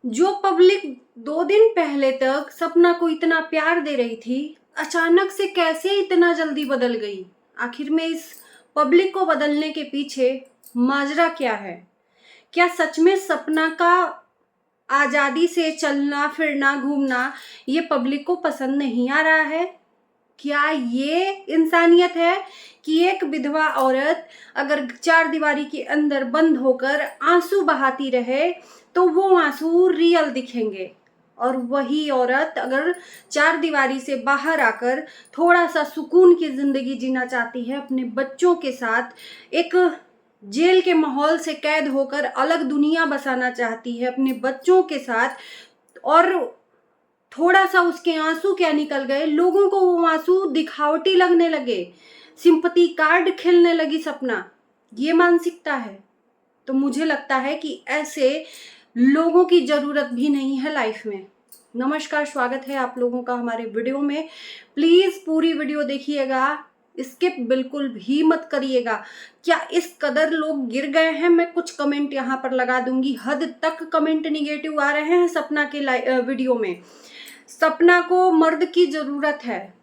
जो पब्लिक 2 दिन पहले तक सपना को इतना प्यार दे रही थी, अचानक से कैसे इतना जल्दी बदल गई? आखिर में इस पब्लिक को बदलने के पीछे माजरा क्या है? क्या सच में सपना का आजादी से चलना फिरना घूमना ये पब्लिक को पसंद नहीं आ रहा है? क्या ये इंसानियत है कि एक विधवा औरत अगर चार दीवारी के अंदर बंद होकर आंसू बहाती रहे तो वो आंसू रियल दिखेंगे, और वही औरत अगर चार दीवारी से बाहर आकर थोड़ा सा सुकून की जिंदगी जीना चाहती है अपने बच्चों के साथ, एक जेल के माहौल से कैद होकर अलग दुनिया बसाना चाहती है अपने बच्चों के साथ, और थोड़ा सा उसके आंसू क्या निकल गए, लोगों को वो आंसू दिखावटी लगने लगे, सिंपैथी कार्ड खेलने लगी सपना, ये मानसिकता है। तो मुझे लगता है कि ऐसे लोगों की जरूरत भी नहीं है लाइफ में। नमस्कार, स्वागत है आप लोगों का हमारे वीडियो में। प्लीज पूरी वीडियो देखिएगा, स्किप बिल्कुल भी मत करिएगा। क्या इस कदर लोग गिर गए हैं? मैं कुछ कमेंट यहाँ पर लगा दूंगी, हद तक कमेंट निगेटिव आ रहे हैं सपना के वीडियो में। सपना को मर्द की जरूरत है,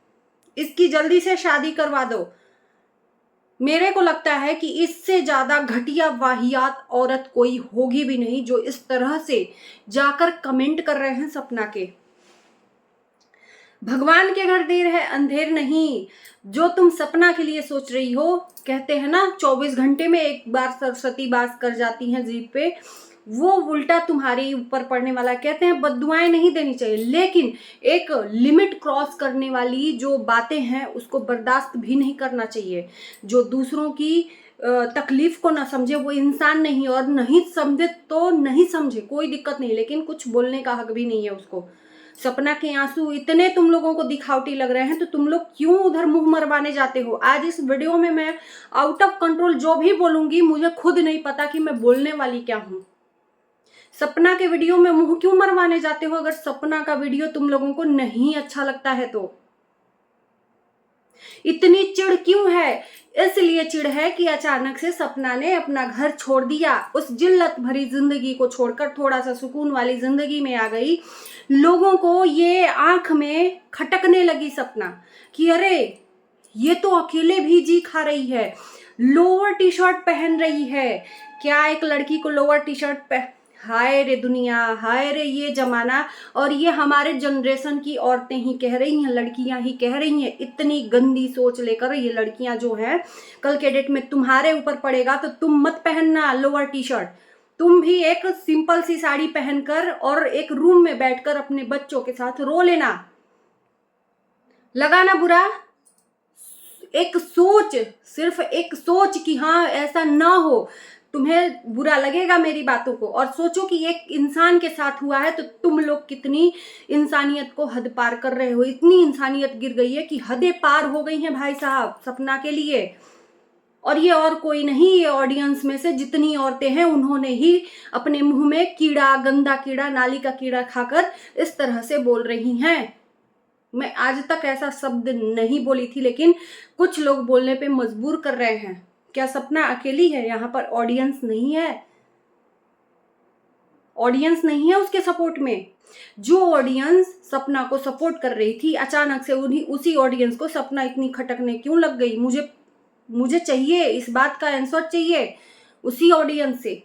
इसकी जल्दी से शादी करवा दो। मेरे को लगता है कि इससे ज्यादा घटिया वाहियात औरत कोई होगी भी नहीं जो इस तरह से जाकर कमेंट कर रहे हैं सपना के। भगवान के घर देर है अंधेर नहीं। जो तुम सपना के लिए सोच रही हो, कहते हैं ना 24 घंटे में एक बार सरस्वती बास कर जाती हैं जीभ पे, वो उल्टा तुम्हारे ऊपर पड़ने वाला। कहते हैं बद्दुआएं नहीं देनी चाहिए, लेकिन एक लिमिट क्रॉस करने वाली जो बातें हैं उसको बर्दाश्त भी नहीं करना चाहिए। जो दूसरों की तकलीफ को ना समझे वो इंसान नहीं, और नहीं समझे तो नहीं समझे, कोई दिक्कत नहीं, लेकिन कुछ बोलने का हक भी नहीं है उसको। सपना के आंसू इतने तुम लोगों को दिखावटी लग रहे हैं तो तुम लोग क्यों उधर मुंह मरवाने जाते हो? आज इस वीडियो में मैं आउट ऑफ कंट्रोल जो भी बोलूंगी, मुझे खुद नहीं पता कि मैं बोलने वाली क्या हूं। सपना के वीडियो में मुंह क्यों मरवाने जाते हो? अगर सपना का वीडियो तुम लोगों को नहीं अच्छा लगता है तो इतनी चिढ़ क्यों है? इसलिए चिढ़ है कि अचानक से सपना ने अपना घर छोड़ दिया, उस जिल्लत भरी जिंदगी को छोड़कर थोड़ा सा सुकून वाली जिंदगी में आ गई। लोगों को ये आंख में खटकने लगी सपना कि अरे ये तो अकेले भी जी खा रही है, लोअर टी शर्ट पहन रही है। क्या एक लड़की को लोअर टी शर्ट हाय रे दुनिया, हाय रे ये जमाना। और ये हमारे जनरेशन की औरतें ही कह रही हैं, लड़कियां ही कह रही हैं। इतनी गंदी सोच लेकर ये लड़कियां जो हैं, कल के डेट में तुम्हारे ऊपर पड़ेगा तो तुम मत पहनना लोअर टी शर्ट। तुम भी एक सिंपल सी साड़ी पहनकर और एक रूम में बैठकर अपने बच्चों के साथ रो लेना। लगाना बुरा, एक सोच, सिर्फ एक सोच कि हाँ ऐसा ना हो। तुम्हें बुरा लगेगा मेरी बातों को, और सोचो कि एक इंसान के साथ हुआ है तो तुम लोग कितनी इंसानियत को हद पार कर रहे हो। इतनी इंसानियत गिर गई है कि हदें पार हो गई हैं भाई साहब सपना के लिए। और ये और कोई नहीं, ये ऑडियंस में से जितनी औरतें हैं उन्होंने ही अपने मुंह में कीड़ा, गंदा कीड़ा, नाली का कीड़ा खाकर इस तरह से बोल रही हैं। मैं आज तक ऐसा शब्द नहीं बोली थी, लेकिन कुछ लोग बोलने पे मजबूर कर रहे हैं। क्या सपना अकेली है? यहाँ पर ऑडियंस नहीं है, ऑडियंस नहीं है उसके सपोर्ट में। जो ऑडियंस सपना को सपोर्ट कर रही थी, अचानक से उसी ऑडियंस को सपना इतनी खटकने क्यों लग गई? मुझे चाहिए, इस बात का आंसर चाहिए उसी ऑडियंस से।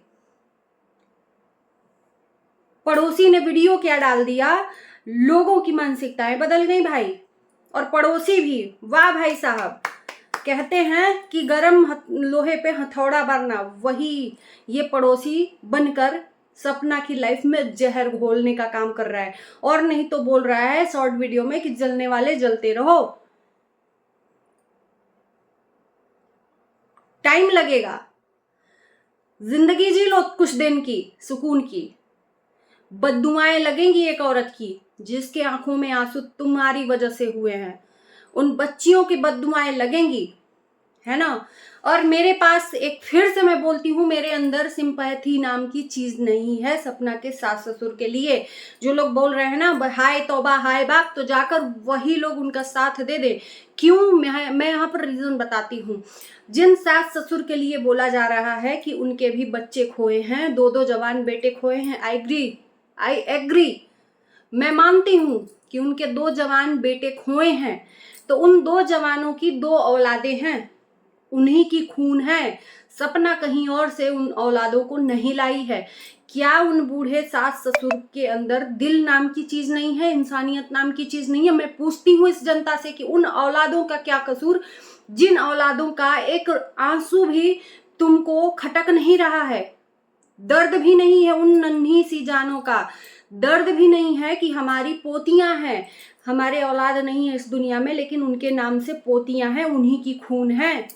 पड़ोसी ने वीडियो क्या डाल दिया, लोगों की मानसिकताएं बदल गई भाई, और पड़ोसी भी। वाह भाई साहब, कहते हैं कि गरम लोहे पे हथौड़ा मारना, वही ये पड़ोसी बनकर सपना की लाइफ में जहर घोलने का काम कर रहा है। और नहीं तो बोल रहा है शॉर्ट वीडियो में कि जलने वाले जलते रहो, टाइम लगेगा, जिंदगी जी लो कुछ दिन की सुकून की। बद्दुआएं लगेंगी एक औरत की जिसके आंखों में आंसू तुम्हारी वजह से हुए हैं, उन बच्चियों की बद्दुआएं लगेंगी, है ना। और मेरे पास एक, फिर से मैं बोलती हूँ, मेरे अंदर सिंपैथी नाम की चीज नहीं है सपना के सास ससुर के लिए। जो लोग बोल रहे हैं ना हाय तौबा हाय बाप, तो जाकर वही लोग उनका साथ दे दे। क्यों? मैं यहाँ पर रीजन बताती हूँ। जिन सास ससुर के लिए बोला जा रहा है कि उनके भी बच्चे खोए हैं, 2-2 जवान बेटे खोए हैं, आई एग्री, मैं मानती हूं कि उनके 2 जवान बेटे खोए हैं, तो उन 2 जवानों की 2 औलादें हैं, उन्हीं की खून है। सपना कहीं और से उन औलादों को नहीं लाई है। क्या उन बूढ़े सास ससुर के अंदर दिल नाम की चीज नहीं है, इंसानियत नाम की चीज नहीं है? मैं पूछती हूँ इस जनता से कि उन औलादों का क्या कसूर, जिन औलादों का एक आंसू भी तुमको खटक नहीं रहा है, दर्द भी नहीं है उन नन्ही सी जानों का, दर्द भी नहीं है कि हमारी पोतियां हैं, हमारे औलाद नहीं है इस दुनिया में, लेकिन उनके नाम से पोतियां हैं, उन्हीं की खून है।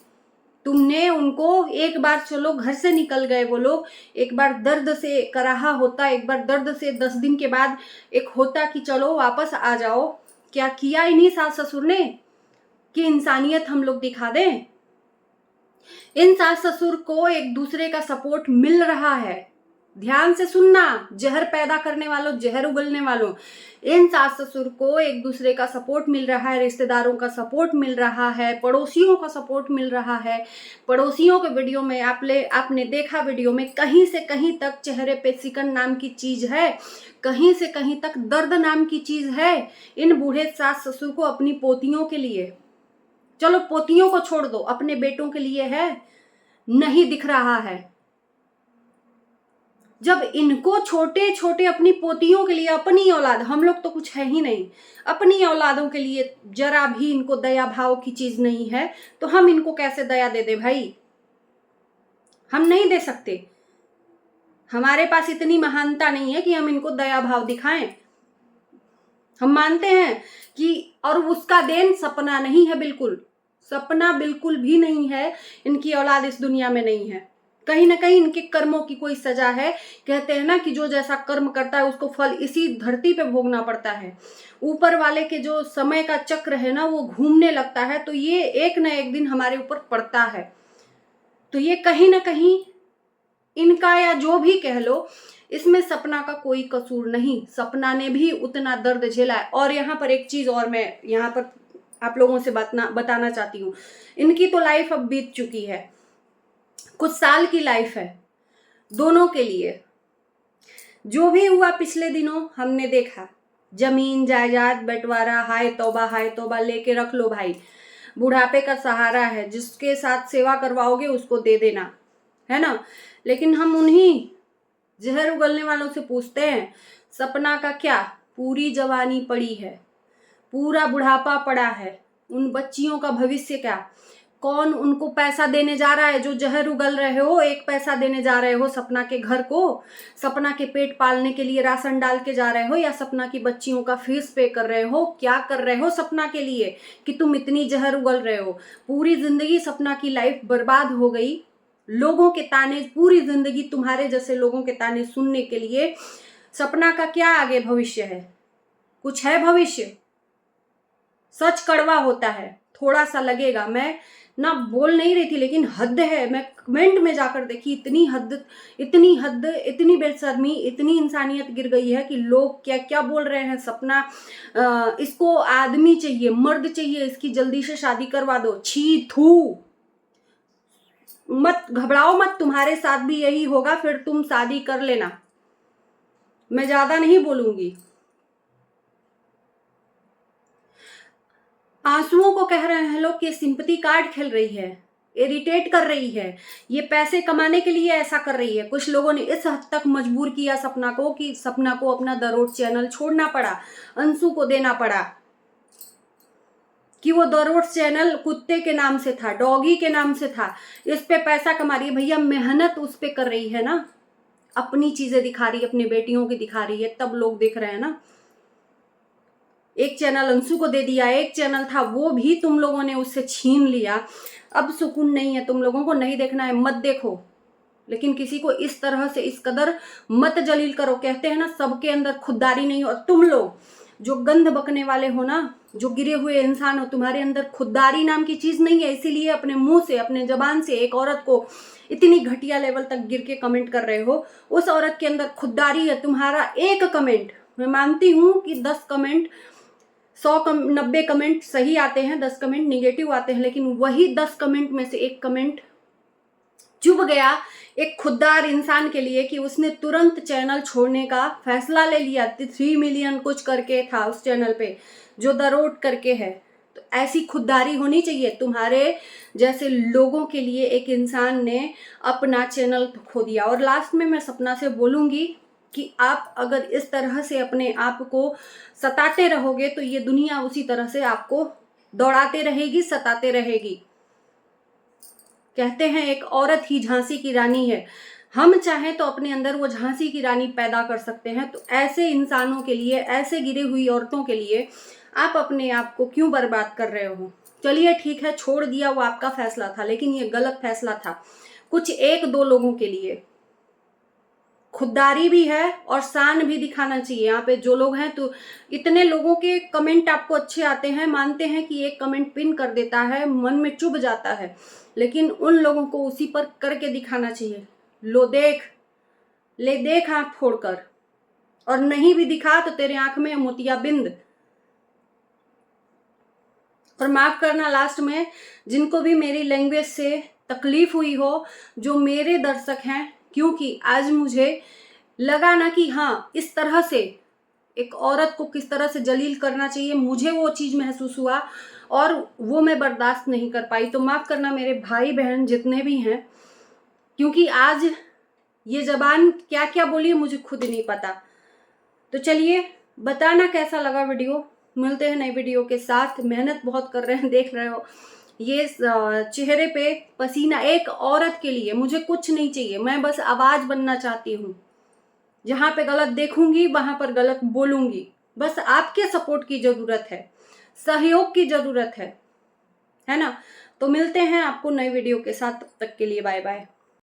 तुमने उनको एक बार, चलो घर से निकल गए वो लोग, एक बार दर्द से कराहा होता, एक बार दर्द से 10 दिन के बाद एक होता कि चलो वापस आ जाओ। क्या किया इन्हीं सास ससुर ने कि इंसानियत हम लोग दिखा दें? इन सास ससुर को एक दूसरे का सपोर्ट मिल रहा है। ध्यान से सुनना, जहर पैदा करने वालों, जहर उगलने वालों, इन सास ससुर को एक दूसरे का सपोर्ट मिल रहा है, रिश्तेदारों का सपोर्ट मिल रहा है, पड़ोसियों का सपोर्ट मिल रहा है। पड़ोसियों के वीडियो में आपने देखा, वीडियो में कहीं से कहीं तक चेहरे पे सिकन नाम की चीज है, कहीं से कहीं तक दर्द नाम की चीज है इन बूढ़े सास ससुर को अपनी पोतियों के लिए। चलो पोतियों को छोड़ दो, अपने बेटों के लिए है, नहीं दिख रहा है। जब इनको छोटे छोटे अपनी पोतियों के लिए, अपनी औलाद, हम लोग तो कुछ है ही नहीं, अपनी औलादों के लिए जरा भी इनको दया भाव की चीज नहीं है, तो हम इनको कैसे दया दे दे भाई? हम नहीं दे सकते, हमारे पास इतनी महानता नहीं है कि हम इनको दया भाव दिखाएं। हम मानते हैं कि, और उसका देन सपना नहीं है, बिल्कुल सपना बिल्कुल भी नहीं है, इनकी औलाद इस दुनिया में नहीं है। कहीं ना कहीं इनके कर्मों की कोई सजा है। कहते हैं ना कि जो जैसा कर्म करता है उसको फल इसी धरती पे भोगना पड़ता है। ऊपर वाले के जो समय का चक्र है ना, वो घूमने लगता है, तो ये एक ना एक दिन हमारे ऊपर पड़ता है। तो ये कहीं ना कहीं इनका, या जो भी कह लो, इसमें सपना का कोई कसूर नहीं। सपना ने भी उतना दर्द झेला है। और यहाँ पर एक चीज और मैं यहाँ पर आप लोगों से बताना चाहती हूँ, इनकी तो लाइफ अब बीत चुकी है, कुछ साल की लाइफ है दोनों के लिए। जो भी हुआ पिछले दिनों हमने देखा, जमीन जायदाद बंटवारा, हाय तौबा लेके रख लो भाई, बुढ़ापे का सहारा है, जिसके साथ सेवा करवाओगे उसको दे देना, है ना। लेकिन हम उन्हीं जहर उगलने वालों से पूछते हैं, सपना का क्या? पूरी जवानी पड़ी है, पूरा बुढ़ापा पड़ा है, उन बच्चियों का भविष्य क्या? कौन उनको पैसा देने जा रहा है? जो जहर उगल रहे हो, एक पैसा देने जा रहे हो सपना के घर को, सपना के पेट पालने के लिए राशन डाल के जा रहे हो, या सपना की बच्चियों का फीस पे कर रहे हो? क्या कर रहे हो सपना के लिए कि तुम इतनी जहर उगल रहे हो? पूरी जिंदगी सपना की लाइफ बर्बाद हो गई, लोगों के ताने, पूरी जिंदगी तुम्हारे जैसे लोगों के ताने सुनने के लिए। सपना का क्या आगे भविष्य है? कुछ है भविष्य? सच कड़वा होता है, थोड़ा सा लगेगा। मैं ना बोल नहीं रही थी, लेकिन हद है। मैं कमेंट में जाकर देखी, इतनी हद, इतनी बेशर्मी, इतनी इंसानियत गिर गई है कि लोग क्या क्या बोल रहे हैं। सपना इसको आदमी चाहिए, मर्द चाहिए, इसकी जल्दी से शादी करवा दो। छी थू, मत घबराओ मत, तुम्हारे साथ भी यही होगा, फिर तुम शादी कर लेना। मैं ज्यादा नहीं बोलूंगी। आंसुओं को कह रहे हैं लोग कि सिंपैथी कार्ड खेल रही है, इरिटेट कर रही है, ये पैसे कमाने के लिए ऐसा कर रही है। कुछ लोगों ने इस हद तक मजबूर किया सपना को कि सपना को अपना द रोड चैनल छोड़ना पड़ा, अंशु को देना पड़ा, कि वो द रोड चैनल कुत्ते के नाम से था, डॉगी के नाम से था, इस पे पैसा कमा रही है। भैया मेहनत उस पे कर रही है ना, अपनी चीजें दिखा रही है, अपनी बेटियों की दिखा रही है, तब लोग देख रहे हैं ना। एक चैनल अंशु को दे दिया, एक चैनल था वो भी तुम लोगों ने उससे छीन लिया। अब सुकून नहीं है, तुम लोगों को नहीं देखना है, मत देखो, लेकिन किसी को इस तरह से इस कदर मत जलील करो। कहते हैं ना, सबके अंदर खुददारी नहीं हो। और तुम लोग जो गंध बकने वाले हो ना, जो गिरे हुए इंसान हो, तुम्हारे अंदर खुददारी नाम की चीज नहीं है, इसीलिए अपने मुंह से, अपने जबान से एक औरत को इतनी घटिया लेवल तक गिर के कमेंट कर रहे हो। उस औरत के अंदर खुददारी है। तुम्हारा एक कमेंट, मैं मानती हूं कि 10 कमेंट, 90 कमेंट सही आते हैं, 10 कमेंट निगेटिव आते हैं, लेकिन वही 10 कमेंट में से एक कमेंट चुभ गया एक खुददार इंसान के लिए कि उसने तुरंत चैनल छोड़ने का फैसला ले लिया। 3 मिलियन कुछ करके था उस चैनल पे, जो द रोड करके है। तो ऐसी खुददारी होनी चाहिए तुम्हारे जैसे लोगों के लिए। एक इंसान ने अपना चैनल खो दिया। और लास्ट में मैं सपना से बोलूँगी कि आप अगर इस तरह से अपने आप को सताते रहोगे तो ये दुनिया उसी तरह से आपको दौड़ाते रहेगी, सताते रहेगी। कहते हैं एक औरत ही झांसी की रानी है। हम चाहें तो अपने अंदर वो झांसी की रानी पैदा कर सकते हैं। तो ऐसे इंसानों के लिए, ऐसे गिरी हुई औरतों के लिए आप अपने आप को क्यों बर्बाद कर रहे हो? चलिए ठीक है, छोड़ दिया, वो आपका फैसला था, लेकिन ये गलत फैसला था कुछ 1-2 लोगों के लिए। खुददारी भी है और शान भी दिखाना चाहिए। यहाँ पे जो लोग हैं, तो इतने लोगों के कमेंट आपको अच्छे आते हैं, मानते हैं कि एक कमेंट पिन कर देता है, मन में चुभ जाता है, लेकिन उन लोगों को उसी पर करके दिखाना चाहिए। लो देख, ले देख आंख फोड़कर, और नहीं भी दिखा तो तेरे आंख में मोतियाबिंद। और माफ करना लास्ट में, जिनको भी मेरी लैंग्वेज से तकलीफ हुई हो, जो मेरे दर्शक हैं, क्योंकि आज मुझे लगा ना कि हाँ, इस तरह से एक औरत को किस तरह से जलील करना चाहिए, मुझे वो चीज़ महसूस हुआ और वो मैं बर्दाश्त नहीं कर पाई। तो माफ़ करना मेरे भाई बहन जितने भी हैं, क्योंकि आज ये ज़बान क्या क्या बोली है मुझे खुद नहीं पता। तो चलिए, बताना कैसा लगा वीडियो। मिलते हैं नई वीडियो के साथ। मेहनत बहुत कर रहे हैं, देख रहे हो ये चेहरे पे पसीना। एक औरत के लिए मुझे कुछ नहीं चाहिए, मैं बस आवाज़ बनना चाहती हूँ। जहाँ पे गलत देखूंगी वहां पर गलत बोलूंगी। बस आपके सपोर्ट की जरूरत है, सहयोग की जरूरत है ना? तो मिलते हैं आपको नई वीडियो के साथ, तब तक के लिए बाय बाय।